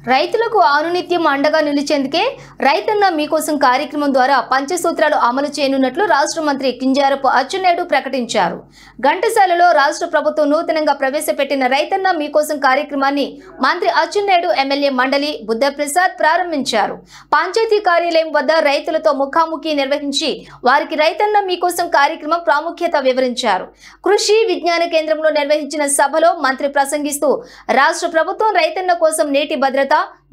రైతులకు ఆనునిత్యం అండగా నిలిచేందుకే రైతన్న మీకోసం కార్యక్రమం ద్వారా పంచసూత్రాలు అమలు చేయనున్నట్లు రాష్ట్ర మంత్రి కింజారపు అచ్చెన్నాయుడు ప్రకటించారు. ఘంటసాలలో రాష్ట్ర ప్రభుత్వం నూతనంగా ప్రవేశపెట్టిన రైతన్న మీకోసం కార్యక్రమాన్ని మంత్రి అచ్చెన్నాయుడు ఎమ్మెల్యే మండలి బుద్ధప్రసాద్ ప్రారంభించారు. పంచాయతీ కార్యాలయం వద్ద రైతులతో ముఖాముఖి నిర్వహించి వారికి రైతన్న మీకోసం కార్యక్రమం ప్రాముఖ్యత వివరించారు. కృషి విజ్ఞాన కేంద్రంలో నిర్వహించిన సభలో మంత్రి ప్రసంగిస్తూ రాష్ట్ర ప్రభుత్వం రైతన్న కోసం నీటి భద్రత,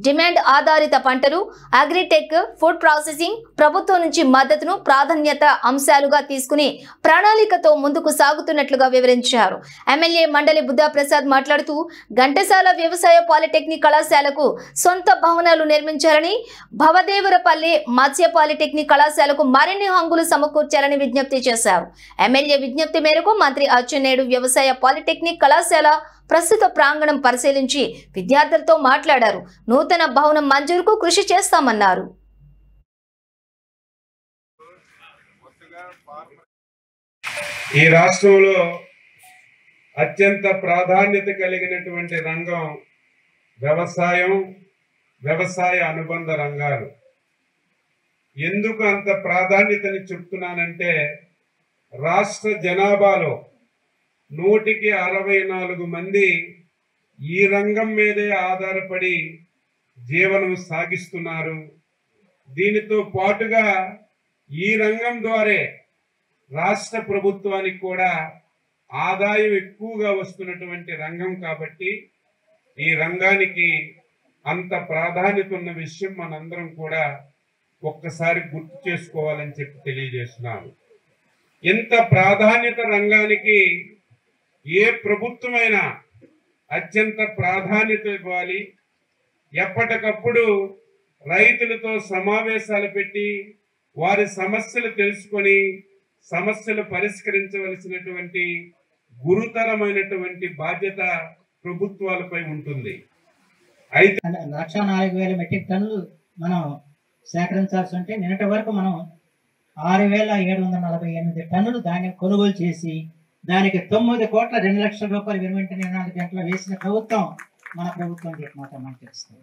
డిమాండ్ ఆధారిత పంటలు, అగ్రిటెక్, ఫుడ్ ప్రాసెసింగ్, ప్రభుత్వం నుంచి మద్దతును ప్రాధాన్యత అంశాలుగా తీసుకుని ప్రణాళికతో ముందుకు సాగుతున్నట్లుగా వివరించారు. ఎమ్మెల్యే మండలి బుద్ధప్రసాద్ మాట్లాడుతూ ఘంటసాల వ్యవసాయ పాలిటెక్నిక్ కళాశాలకు సొంత భవనాలు నిర్మించాలని, భవదేవరపల్లి మత్స్య పాలిటెక్నిక్ కళాశాలకు మరిన్ని హంగులు సమకూర్చాలని విజ్ఞప్తి చేశారు. ఎమ్మెల్యే విజ్ఞప్తి మేరకు మంత్రి అచ్చెన్నాయుడు వ్యవసాయ పాలిటెక్నిక్ కళాశాల ప్రస్తుత ప్రాంగణం పరిశీలించి విద్యార్థులతో మాట్లాడారు. నూతన భవనం మంజూరుకు కృషి చేస్తామన్నారు. ఈ రాష్ట్రంలో అత్యంత ప్రాధాన్యత కలిగినటువంటి రంగం వ్యవసాయం, వ్యవసాయ అనుబంధ రంగాలు. ఎందుకు అంత ప్రాధాన్యతని చెప్తున్నానంటే, రాష్ట్ర జనాభాలో 164 మంది ఈ రంగం మీదే ఆధారపడి జీవనం సాగిస్తున్నారు. దీనితో పాటుగా ఈ రంగం ద్వారా రాష్ట్ర ప్రభుత్వానికి కూడా ఆదాయం ఎక్కువగా వస్తున్నటువంటి రంగం కాబట్టి ఈ రంగానికి అంత ప్రాధాన్యత ఉన్న విషయం మనందరం కూడా ఒక్కసారి గుర్తు చేసుకోవాలని చెప్పి తెలియజేస్తున్నాను. ఇంత ప్రాధాన్యత రంగానికి ఏ ప్రభుత్వమైనా అత్యంత ప్రాధాన్యత ఇవ్వాలి. ఎప్పటికప్పుడు రైతులతో సమావేశాలు పెట్టి వారి సమస్యలు తెలుసుకొని సమస్యలు పరిష్కరించవలసినటువంటి గురుతరమైనటువంటి బాధ్యత ప్రభుత్వాలపై ఉంటుంది. అయితే 1,04,000 మెట్రిక్ టన్నులు మనం సేకరించాల్సి ఉంటే నిన్నటి వరకు మనం 6,748 టన్నులు ధాన్యం కొనుగోలు చేసి దానికి 9,02,00,000 రూపాయలు వెనువెంటనే 4 గంటలు వేసిన ప్రభుత్వం మన ప్రభుత్వం చెప్పి మాట మనకు తెలుస్తుంది.